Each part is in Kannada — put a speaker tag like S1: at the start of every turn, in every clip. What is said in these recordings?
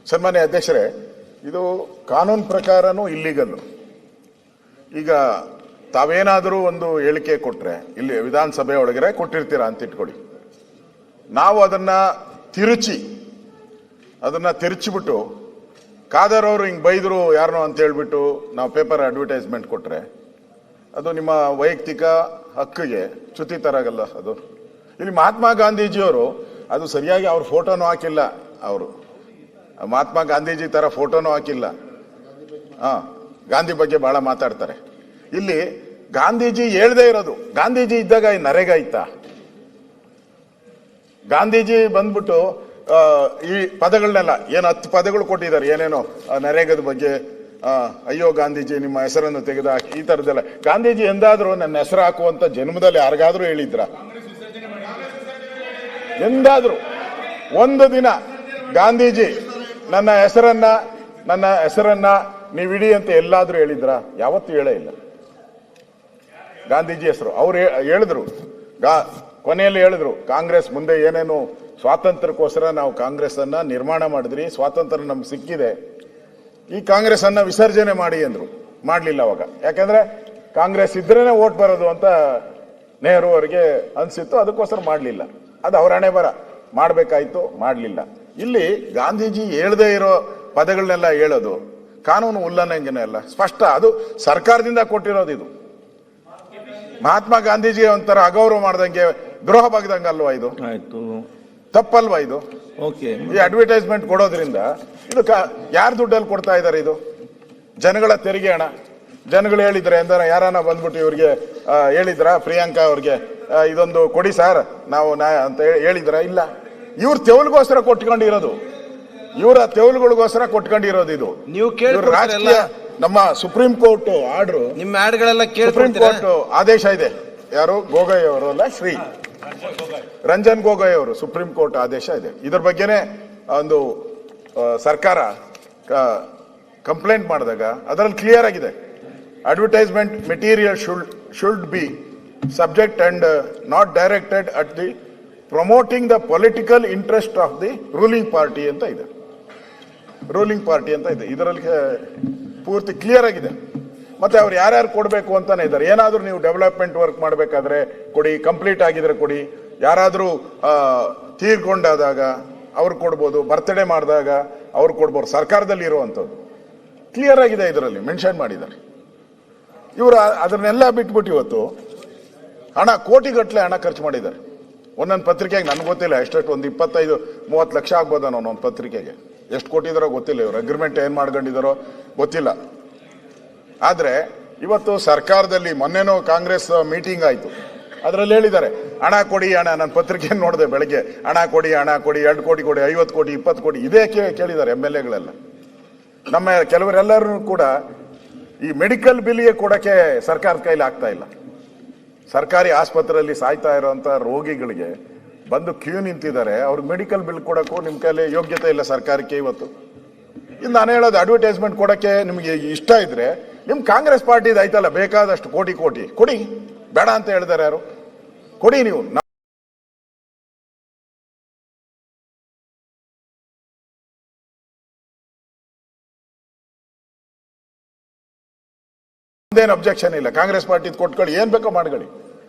S1: ಸನ್ಮಾನ್ಯ ಅಧ್ಯಕ್ಷರೇ, ಇದು ಕಾನೂನು ಪ್ರಕಾರನೂ ಇಲ್ಲಿಗಲ್ಲು. ಈಗ ತಾವೇನಾದರೂ ಒಂದು ಹೇಳಿಕೆ ಕೊಟ್ಟರೆ, ಇಲ್ಲಿ ವಿಧಾನಸಭೆ ಒಳಗಡೆ ಕೊಟ್ಟಿರ್ತೀರಾ ಅಂತ ಇಟ್ಕೊಳ್ಳಿ, ನಾವು ಅದನ್ನ ತಿರುಚಿಬಿಟ್ಟು ಖಾದರ್ ಅವರು ಹಿಂಗೆ ಬೈದರು ಯಾರನೋ ಅಂತ ಹೇಳ್ಬಿಟ್ಟು ನಾವು ಪೇಪರ್ ಅಡ್ವರ್ಟೈಸ್ಮೆಂಟ್ ಕೊಟ್ಟರೆ ಅದು ನಿಮ್ಮ ವೈಯಕ್ತಿಕ ಹಕ್ಕಿಗೆ ಚ್ಯುತಿ ತರಾಗಲ್ಲ. ಅದು ಇಲ್ಲಿ ಮಹಾತ್ಮ ಗಾಂಧೀಜಿಯವರು ಅದು ಸರಿಯಾಗಿ ಅವ್ರ ಫೋಟೋನು ಹಾಕಿಲ್ಲ, ಅವರು ಮಹಾತ್ಮ ಗಾಂಧೀಜಿ ತರ ಫೋಟೋನು ಹಾಕಿಲ್ಲ. ಗಾಂಧಿ ಬಗ್ಗೆ ಬಹಳ ಮಾತಾಡ್ತಾರೆ. ಇಲ್ಲಿ ಗಾಂಧೀಜಿ ಹೇಳ್ದೇ ಇರೋದು, ಗಾಂಧೀಜಿ ಇದ್ದಾಗ ಈ ನರೇಗಾ ಇತ್ತಾ? ಗಾಂಧೀಜಿ ಬಂದ್ಬಿಟ್ಟು ಈ ಪದಗಳನ್ನೆಲ್ಲ ಏನು 10 ಪದಗಳು ಕೊಟ್ಟಿದ್ದಾರೆ, ಏನೇನೋ ನರೇಗಾದ ಬಗ್ಗೆ, ಅಯ್ಯೋ ಗಾಂಧೀಜಿ ನಿಮ್ಮ ಹೆಸರನ್ನು ತೆಗೆದುಹಾಕಿ, ಈ ತರದೆಲ್ಲ. ಗಾಂಧೀಜಿ ಎಂದಾದ್ರೂ ನನ್ನ ಹೆಸರು ಹಾಕುವಂತ ಜನ್ಮದಲ್ಲಿ ಯಾರಿಗಾದ್ರೂ ಹೇಳಿದ್ರ? ಎಂದಾದ್ರೂ ಒಂದು ದಿನ ಗಾಂಧೀಜಿ ನನ್ನ ಹೆಸರನ್ನ ನೀವಿಡಿ ಅಂತ ಎಲ್ಲಾದ್ರೂ ಹೇಳಿದ್ರ? ಯಾವತ್ತೂ ಹೇಳೇ ಇಲ್ಲ. ಗಾಂಧೀಜಿ ಹೆಸರು ಅವ್ರು ಹೇಳಿದ್ರು, ಕೊನೆಯಲ್ಲಿ ಹೇಳಿದ್ರು, ಕಾಂಗ್ರೆಸ್ ಮುಂದೆ ಏನೇನು ಸ್ವಾತಂತ್ರ್ಯಕ್ಕೋಸ್ಕರ ನಾವು ಕಾಂಗ್ರೆಸ್ ಅನ್ನ ನಿರ್ಮಾಣ ಮಾಡಿದ್ರಿ, ಸ್ವಾತಂತ್ರ್ಯ ನಮ್ಗೆ ಸಿಕ್ಕಿದೆ, ಈ ಕಾಂಗ್ರೆಸ್ ಅನ್ನ ವಿಸರ್ಜನೆ ಮಾಡಿ ಅಂದ್ರು. ಮಾಡ್ಲಿಲ್ಲ ಅವಾಗ. ಯಾಕಂದ್ರೆ ಕಾಂಗ್ರೆಸ್ ಇದ್ರೇನೆ ವೋಟ್ ಬರೋದು ಅಂತ ನೆಹರು ಅವರಿಗೆ ಅನ್ಸಿತ್ತು, ಅದಕ್ಕೋಸ್ಕರ ಮಾಡ್ಲಿಲ್ಲ. ಅದು ಅವರ ಹಣೆ ಬರ. ಮಾಡ್ಬೇಕಾಯ್ತು, ಮಾಡ್ಲಿಲ್ಲ. ಇಲ್ಲಿ ಗಾಂಧೀಜಿ ಹೇಳ್ದೇ ಇರೋ ಪದಗಳನ್ನೆಲ್ಲ ಹೇಳೋದು ಕಾನೂನು ಉಲ್ಲಂಘನೆ ಅಲ್ಲ, ಸ್ಪಷ್ಟ. ಅದು ಸರ್ಕಾರದಿಂದ ಕೊಟ್ಟಿರೋದು. ಇದು ಮಹಾತ್ಮ ಗಾಂಧೀಜಿ ಒಂಥರ ಅಗೌರವ ಮಾಡ್ದಂಗೆ, ದ್ರೋಹ ಬಗ್ದಂಗಲ್ವಾ? ಇದು ತಪ್ಪಲ್ವಾ? ಇದು ಈ ಅಡ್ವರ್ಟೈಸ್ಮೆಂಟ್ ಕೊಡೋದ್ರಿಂದ ಇದು ಯಾರ ದುಡ್ಡಲ್ಲಿ ಕೊಡ್ತಾ ಇದ್ದಾರೆ? ಇದು ಜನಗಳ ತೆರಿಗೆ ಹಣ. ಜನಗಳು ಹೇಳಿದ್ರೆ ಎಂದಾರ ಯಾರನ್ನ ಬಂದ್ಬಿಟ್ಟು ಇವ್ರಿಗೆ ಹೇಳಿದ್ರ, ಪ್ರಿಯಾಂಕಾ ಅವ್ರಿಗೆ ಇದೊಂದು ಕೊಡಿ ಸರ್ ನಾವು ಅಂತ ಹೇಳಿದ್ರ? ಇಲ್ಲ. ಇವ್ರ ತೆವಲ್ಗೋಸ್ಕರ ಕೊಟ್ಕೊಂಡಿರೋದು, ಇವರ ತೆವಲುಗಳಿಗೋಸ್ಕರ ಕೊಟ್ಕೊಂಡಿರೋದು. ಇದು
S2: ನೀವು
S1: ರಾಜಕೀಯ. ನಮ್ಮ ಸುಪ್ರೀಂ ಕೋರ್ಟ್ ಆರ್ಡರ್,
S2: ನಿಮ್ಮ ಆಡ್ಗಳೆಲ್ಲ
S1: ಸುಪ್ರೀಂ ಕೋರ್ಟ್ ಆದೇಶ ಇದೆ. ಯಾರು? ಗೋಗೊಯ್ ಅವರು ಅಲ್ಲ, ಶ್ರೀ ರಂಜನ್ ಗೋಗೊಯ್ ಅವರು ಸುಪ್ರೀಂ ಕೋರ್ಟ್ ಆದೇಶ ಇದೆ. ಇದ್ರ ಬಗ್ಗೆನೆ ಒಂದು ಸರ್ಕಾರ ಕಂಪ್ಲೇಂಟ್ ಮಾಡಿದಾಗ ಅದರಲ್ಲಿ ಕ್ಲಿಯರ್ ಆಗಿದೆ, advertisement material should be subject and not directed at the promoting the political interest of the ruling party ಅಂತ ಇದೆ. ರೂಲಿಂಗ್ ಪಾರ್ಟಿ ಅಂತ ಇದೆ. ಇದರಲ್ಲಿ ಪೂರ್ತಿ ಕ್ಲಿಯರ್ ಆಗಿದೆ. ಮತ್ತೆ ಅವ್ರು ಯಾರ್ಯಾರು ಕೊಡಬೇಕು ಅಂತಾನೆ ಇದ್ದಾರೆ. ಏನಾದ್ರೂ ನೀವು ಡೆವಲಪ್ಮೆಂಟ್ ವರ್ಕ್ ಮಾಡಬೇಕಾದ್ರೆ ಕೊಡಿ, ಕಂಪ್ಲೀಟ್ ಆಗಿದ್ರೆ ಕೊಡಿ, ಯಾರಾದ್ರೂ ತೀರ್ಕೊಂಡಾದಾಗ ಅವ್ರು ಕೊಡ್ಬೋದು, ಬರ್ತ್ಡೇ ಮಾಡಿದಾಗ ಅವ್ರು ಕೊಡ್ಬೋದು, ಸರ್ಕಾರದಲ್ಲಿ ಇರುವಂಥದ್ದು ಕ್ಲಿಯರ್ ಆಗಿದೆ. ಇದರಲ್ಲಿ ಮೆನ್ಷನ್ ಮಾಡಿದ್ದಾರೆ. ಇವರು ಅದನ್ನೆಲ್ಲ ಬಿಟ್ಬಿಟ್ಟು ಇವತ್ತು ಹಣ ಕೋಟಿಗಟ್ಟಲೆ ಹಣ ಖರ್ಚು ಮಾಡಿದ್ದಾರೆ. ಒಂದೊಂದು ಪತ್ರಿಕೆಗೆ ನನಗೆ ಗೊತ್ತಿಲ್ಲ ಎಷ್ಟೆಷ್ಟು, ಒಂದು 25-30 ಲಕ್ಷ ಆಗ್ಬೋದ ಒಂದೊಂದು ಪತ್ರಿಕೆಗೆ. ಎಷ್ಟು ಕೊಟ್ಟಿದಾರೋ ಗೊತ್ತಿಲ್ಲ, ಇವರು ಅಗ್ರಿಮೆಂಟ್ ಏನ್ ಮಾಡ್ಕೊಂಡಿದಾರೋ ಗೊತ್ತಿಲ್ಲ. ಆದ್ರೆ ಇವತ್ತು ಸರ್ಕಾರದಲ್ಲಿ ಮೊನ್ನೆನೋ ಕಾಂಗ್ರೆಸ್ ಮೀಟಿಂಗ್ ಆಯ್ತು, ಅದರಲ್ಲಿ ಹೇಳಿದ್ದಾರೆ ಹಣ ಕೊಡಿ, ಹಣ. ನನ್ನ ಪತ್ರಿಕೆ ನೋಡಿದೆ ಬೆಳಗ್ಗೆ, ಹಣ ಕೊಡಿ, 2 ಕೋಟಿ ಕೊಡಿ, 50 ಕೋಟಿ, 20 ಕೋಟಿ ಇದೇ ಕೇಳಿದ್ದಾರೆ MLA-ಗಳೆಲ್ಲ. ನಮ್ಮ ಕೆಲವರೆಲ್ಲರೂ ಕೂಡ ಈ ಮೆಡಿಕಲ್ ಬಿಲ್ಗೆ ಕೊಡಕ್ಕೆ ಸರ್ಕಾರದ ಕೈಲಿ ಆಗ್ತಾ ಇಲ್ಲ. ಸರ್ಕಾರಿ ಆಸ್ಪತ್ರೆಯಲ್ಲಿ ಸಾಯ್ತಾ ಇರುವಂತ ರೋಗಿಗಳಿಗೆ ಬಂದು ಕ್ಯೂ ನಿಂತಿದ್ದಾರೆ. ಅವ್ರಿಗೆ ಮೆಡಿಕಲ್ ಬಿಲ್ ಕೊಡಕ್ಕೂ ನಿಮ್ ಕೈಲಿ ಯೋಗ್ಯತೆ ಇಲ್ಲ ಸರ್ಕಾರಕ್ಕೆ ಇವತ್ತು. ಇನ್ನು ನಾನು ಹೇಳೋದು, ಅಡ್ವರ್ಟೈಸ್ಮೆಂಟ್ ಕೊಡಕ್ಕೆ ನಿಮ್ಗೆ ಇಷ್ಟ ಇದ್ರೆ ನಿಮ್ ಕಾಂಗ್ರೆಸ್ ಪಾರ್ಟಿ ಆಯ್ತಲ್ಲ, ಬೇಕಾದಷ್ಟು ಕೋಟಿ ಕೊಡಿ. ಬೇಡ ಅಂತ ಹೇಳಿದಾರೆ ಯಾರು? ಕೊಡಿ ನೀವು. ಏನು ಅಬ್ಜೆಕ್ಷನ್ ಇಲ್ಲ, ಕಾಂಗ್ರೆಸ್ ಪಾರ್ಟಿ ಕೊಟ್ಕೊಳ್ಳಿ, ಏನ್ ಬೇಕೋ ಮಾಡ್ಕೊಳ್ಳಿ.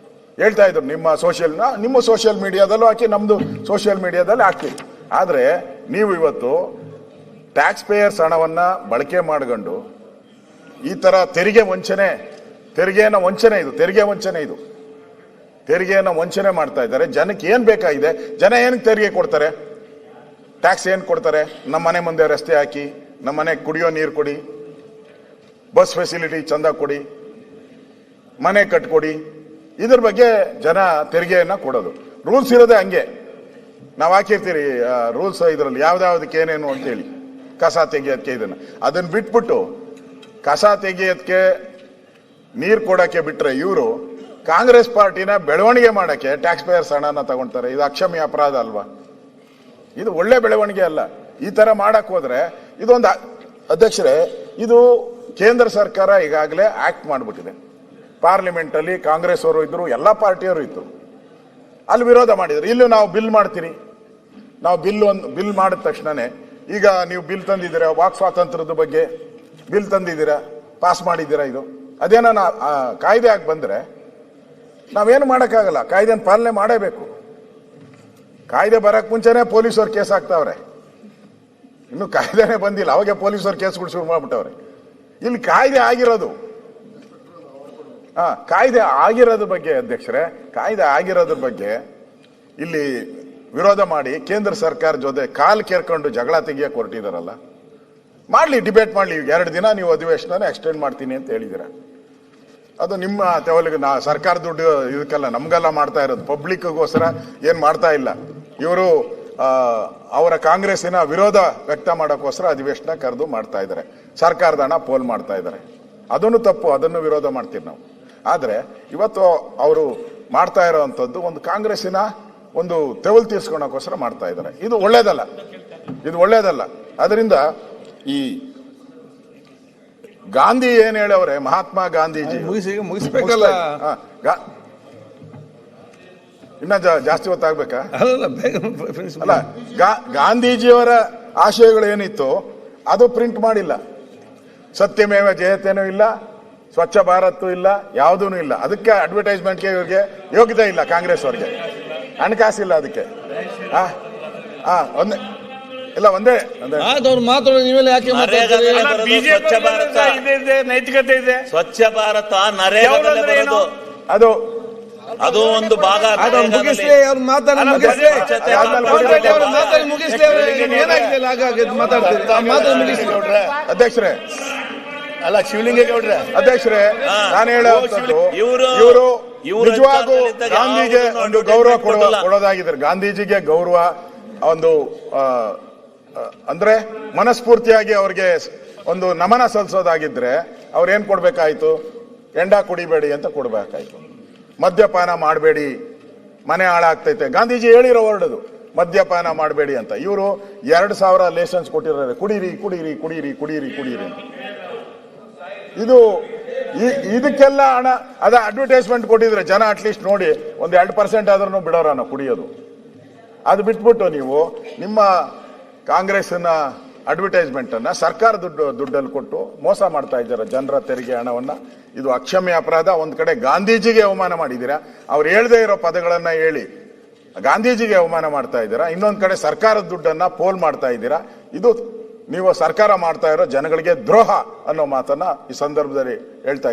S1: ಹೇಳ್ತಾ ಇದ್ರು ನಿಮ್ಮ ಸೋಷಿಯಲ್ ಮೀಡಿಯಾದಲ್ಲೂ ಹಾಕಿ, ನಮ್ದು ಸೋಷಿಯಲ್ ಮೀಡಿಯಾದಲ್ಲಿ ಹಾಕ್ತೀವಿ. ಆದ್ರೆ ನೀವು ಇವತ್ತು ಟ್ಯಾಕ್ಸ್ ಪೇಯರ್ಸ್ ಹಣವನ್ನ ಬಳಕೆ ಮಾಡ್ಕೊಂಡು ಈ ತರ ತೆರಿಗೆನ ವಂಚನೆ ಮಾಡ್ತಾ ಇದ್ದಾರೆ. ಜನಕ್ಕೆ ಏನ್ ಬೇಕಾಗಿದೆ? ಜನ ಏನಕ್ಕೆ ತೆರಿಗೆ ಕೊಡ್ತಾರೆ? ಟ್ಯಾಕ್ಸ್ ಏನ್ ಕೊಡ್ತಾರೆ? ನಮ್ಮ ಮನೆ ಮುಂದೆ ರಸ್ತೆ ಹಾಕಿ, ನಮ್ಮ ಮನೆ ಕುಡಿಯೋ ನೀರು ಕೊಡಿ, ಬಸ್ ಫೆಸಿಲಿಟಿ ಚಂದ ಕೊಡಿ, ಮನೆ ಕಟ್ಕೊಡಿ. ಇದ್ರ ಬಗ್ಗೆ ಜನ ತೆರಿಗೆಯನ್ನ ಕೊಡೋದು. ರೂಲ್ಸ್ ಇರೋದೇ ಹಂಗೆ. ನಾವು ಹಾಕಿರ್ತೀರಿ ರೂಲ್ಸ್, ಇದರಲ್ಲಿ ಯಾವ್ದಾವ್ದಕ್ಕೆ ಏನೇನು ಅಂತೇಳಿ, ಕಸ ತೆಗಿಯೋದಕ್ಕೆ ಅದನ್ನ ಬಿಟ್ಬಿಟ್ಟು ಕಸ ತೆಗಿಯೋದಕ್ಕೆ ನೀರು ಕೊಡಕ್ಕೆ ಬಿಟ್ರೆ ಇವರು ಕಾಂಗ್ರೆಸ್ ಪಾರ್ಟಿನ ಬೆಳವಣಿಗೆ ಮಾಡಕ್ಕೆ ಟ್ಯಾಕ್ಸ್ ಪೇಯರ್ಸ್ ಹಣನ ತಗೊಳ್ತಾರೆ. ಇದು ಅಕ್ಷಮ್ಯ ಅಪರಾಧ ಅಲ್ವಾ? ಇದು ಒಳ್ಳೆ ಬೆಳವಣಿಗೆ ಅಲ್ಲ. ಈ ತರ ಮಾಡಕ್ ಹೋದ್ರೆ ಇದೊಂದು ಅಧ್ಯಕ್ಷರೇ, ಇದು ಕೇಂದ್ರ ಸರ್ಕಾರ ಈಗಾಗಲೇ ಆಕ್ಟ್ ಮಾಡಿಬಿಟ್ಟಿದೆ. ಪಾರ್ಲಿಮೆಂಟ್ ಅಲ್ಲಿ ಕಾಂಗ್ರೆಸ್ ಅವರು ಇದ್ರು, ಎಲ್ಲಾ ಪಾರ್ಟಿಯವರು ಇತ್ತು, ಅಲ್ಲಿ ವಿರೋಧ ಮಾಡಿದ್ರು. ಇಲ್ಲೂ ನಾವು ಬಿಲ್ ಮಾಡ್ತೀರಿ. ನಾವು ಬಿಲ್ ಮಾಡಿದ ತಕ್ಷಣನೇ ಈಗ ನೀವು ಬಿಲ್ ತಂದಿದ್ದೀರಾ, ವಾಕ್ ಸ್ವಾತಂತ್ರ್ಯದ ಬಗ್ಗೆ ಬಿಲ್ ತಂದಿದ್ದೀರಾ, ಪಾಸ್ ಮಾಡಿದ್ದೀರಾ. ಇದು ಅದೇನ ಕಾಯ್ದೆ ಆಗಿ ಬಂದ್ರೆ ನಾವೇನು ಮಾಡೋಕ್ಕಾಗಲ್ಲ. ಕಾಯ್ದೆನ ಪಾಲನೆ ಮಾಡೇಬೇಕು. ಕಾಯ್ದೆ ಬರಕ್ ಮುಂಚೆನೆ ಪೊಲೀಸರು ಕೇಸ್ ಹಾಕ್ತಾವ್ರೆ. ಇನ್ನು ಕಾಯ್ದೆನೇ ಬಂದಿಲ್ಲ, ಅವಾಗೆ ಪೊಲೀಸರು ಕೇಸ್ಗಳು ಶುರು ಮಾಡ್ಬಿಟ್ಟವ್ರೆ. ಇಲ್ಲಿ ಕಾಯ್ದೆ ಆಗಿರೋದು, ಕಾಯ್ದೆ ಆಗಿರೋದ್ರ ಬಗ್ಗೆ ಅಧ್ಯಕ್ಷರೇ, ಕಾಯ್ದೆ ಆಗಿರೋದ್ರ ಬಗ್ಗೆ ಇಲ್ಲಿ ವಿರೋಧ ಮಾಡಿ ಕೇಂದ್ರ ಸರ್ಕಾರ ಜೊತೆ ಕಾಲ್ ಕೇರ್ಕೊಂಡು ಜಗಳ ತೆಗಿಯಕ್ಕೆ ಹೊರಟಿದಾರಲ್ಲ, ಮಾಡ್ಲಿ, ಡಿಬೇಟ್ ಮಾಡ್ಲಿ. 2 ದಿನ ನೀವು ಅಧಿವೇಶನ ಎಕ್ಸ್ಟೆಂಡ್ ಮಾಡ್ತೀನಿ ಅಂತ ಹೇಳಿದ್ದೀರ. ಅದು ನಿಮ್ಮ ತೆವಲಿಗೆ ಸರ್ಕಾರ ದುಡ್ಡು ಇದಕ್ಕೆಲ್ಲ ನಮ್ಗೆಲ್ಲ ಮಾಡ್ತಾ ಇರೋದು, ಪಬ್ಲಿಕ್ಗೋಸ್ಕರ ಏನ್ ಮಾಡ್ತಾ ಇಲ್ಲ. ಇವರು ಅವರ ಕಾಂಗ್ರೆಸ್ಸಿನ ವಿರೋಧ ವ್ಯಕ್ತ ಮಾಡೋಕ್ಕೋಸ್ಕರ ಅಧಿವೇಶನ ಕರೆದು ಮಾಡ್ತಾ ಇದ್ದಾರೆ. ಸರ್ಕಾರದ ಹಣ ಪೋಲ್ ಮಾಡ್ತಾ ಇದ್ದಾರೆ. ಅದನ್ನು ತಪ್ಪು, ಅದನ್ನು ವಿರೋಧ ಮಾಡ್ತೀವಿ ನಾವು. ಆದ್ರೆ ಇವತ್ತು ಅವರು ಮಾಡ್ತಾ ಇರೋವಂಥದ್ದು ಒಂದು ಕಾಂಗ್ರೆಸ್ಸಿನ ಒಂದು ತೆವಲು ತೀರ್ಸ್ಕೊಳಕ್ಕೋಸ್ಕರ ಮಾಡ್ತಾ ಇದ್ದಾರೆ. ಇದು ಒಳ್ಳೇದಲ್ಲ, ಇದು ಒಳ್ಳೇದಲ್ಲ. ಅದರಿಂದ ಈ ಗಾಂಧಿ ಏನ್ ಹೇಳವ್ರೆ, ಮಹಾತ್ಮ ಗಾಂಧೀಜಿ
S2: ಮುಗಿಸ್ಬೇಕಲ್ಲ,
S1: ಇನ್ನ ಜಾಸ್ತಿ ಹೊತ್ತಾಗ್ಬೇಕಾ?
S2: ಅಲ್ಲ,
S1: ಗಾಂಧೀಜಿಯವರ ಆಶಯಗಳು ಏನಿತ್ತು ಅದು ಪ್ರಿಂಟ್ ಮಾಡಿಲ್ಲ. ಸತ್ಯಮೇವ ಜಯತೇನೂ ಇಲ್ಲ, ಸ್ವಚ್ಛ ಭಾರತ್ ಇಲ್ಲ, ಯಾವುದೂ ಇಲ್ಲ. ಅದಕ್ಕೆ ಅಡ್ವರ್ಟೈಸ್ಮೆಂಟ್ಗೆ ಇವ್ರಿಗೆ ಯೋಗ್ಯತೆ ಇಲ್ಲ. ಕಾಂಗ್ರೆಸ್ ಅವ್ರಿಗೆ ಹಣಕಾಸಿಲ್ಲ ಅದಕ್ಕೆ. ಒಂದೇ ಇಲ್ಲ, ಒಂದೇ
S2: ಮಾತಾಡೋದು ನೀವೆಲ್ಲ ಯಾಕೆ
S3: ಸ್ವಚ್ಛ ಭಾರತ ನೈತಿಕತೆ ಇದೆ. ಸ್ವಚ್ಛ ಭಾರತ ನರೇಗಾದಲ್ಲಿ ಬರೋದು
S1: ಅದು
S3: ಅದು ಒಂದು ಭಾಗ.
S2: ಮುಗಿಸ್ಲಿ, ಅವ್ರು ಮಾತಾಡಿ ಮುಗಿಸ್ಲಿ,
S1: ಅಧ್ಯಕ್ಷರೇ,
S3: ಅಲ್ಲ ಶಿವಲಿಂಗೇಗೌಡ್ರೆ,
S1: ಅಧ್ಯಕ್ಷರೇ, ನಾನು ಹೇಳುವಂಥದ್ದು ಇವರು ನಿಜವಾಗೂ ಗಾಂಧಿಗೆ ಒಂದು ಗೌರವ ಕೊಡೋದಾಗಿದ್ದಾರೆ. ಗಾಂಧೀಜಿಗೆ ಗೌರವ ಒಂದು ಅಂದ್ರೆ ಮನಸ್ಫೂರ್ತಿಯಾಗಿ ಅವ್ರಿಗೆ ಒಂದು ನಮನ ಸಲ್ಲಿಸೋದಾಗಿದ್ರೆ ಅವ್ರೇನ್ ಕೊಡ್ಬೇಕಾಯ್ತು? ಎಂಡ ಕುಡಿಬೇಡಿ ಅಂತ ಕೊಡ್ಬೇಕಾಯ್ತು. ಮದ್ಯಪಾನ ಮಾಡಬೇಡಿ, ಮನೆ ಹಾಳಾಗ್ತೈತೆ. ಗಾಂಧೀಜಿ ಹೇಳಿರೋ ಹೊರಡದು ಮದ್ಯಪಾನ ಮಾಡಬೇಡಿ ಅಂತ. ಇವರು 2000 ಲೈಸೆನ್ಸ್ ಕೊಟ್ಟಿದ್ದಾರೆ, ಕುಡೀರಿ ಕುಡೀರಿ ಕುಡೀರಿ ಕುಡೀರಿ ಕುಡೀರಿ ಅಂತ. ಇದು ಇದಕ್ಕೆಲ್ಲ ಹಣ ಅದ ಅಡ್ವರ್ಟೈಸ್ಮೆಂಟ್ ಕೊಟ್ಟಿದ್ರೆ ಜನ ಅಟ್ಲೀಸ್ಟ್ ನೋಡಿ ಒಂದು 2% ಆದ್ರೂ ಬಿಡೋರ ನಾವು ಕುಡಿಯೋದು. ಅದು ಬಿಟ್ಬಿಟ್ಟು ನೀವು ನಿಮ್ಮ ಕಾಂಗ್ರೆಸ್ನ ಅಡ್ವರ್ಟೈಸ್ಮೆಂಟ್ ಅನ್ನ ಸರ್ಕಾರ ದುಡ್ಡಲ್ಲಿ ಕೊಟ್ಟು ಮೋಸ ಮಾಡ್ತಾ ಇದ್ದಾರೆ ಜನರ ತೆರಿಗೆ ಹಣವನ್ನ. ಇದು ಅಕ್ಷಮ್ಯ ಅಪರಾಧ. ಒಂದ್ ಕಡೆ ಗಾಂಧೀಜಿಗೆ ಅವಮಾನ ಮಾಡಿದ್ದೀರಾ, ಅವ್ರು ಹೇಳದೇ ಇರೋ ಪದಗಳನ್ನ ಹೇಳಿ ಗಾಂಧೀಜಿಗೆ ಅವಮಾನ ಮಾಡ್ತಾ ಇದ್ದೀರಾ. ಇನ್ನೊಂದ್ ಕಡೆ ಸರ್ಕಾರದ ದುಡ್ಡನ್ನ ಪೋಲ್ ಮಾಡ್ತಾ ಇದ್ದೀರಾ. ಇದು ನೀವು ಸರ್ಕಾರ ಮಾಡ್ತಾ ಇರೋ ಜನಗಳಿಗೆ ದ್ರೋಹ ಅನ್ನೋ ಮಾತನ್ನ ಈ ಸಂದರ್ಭದಲ್ಲಿ ಹೇಳ್ತಾ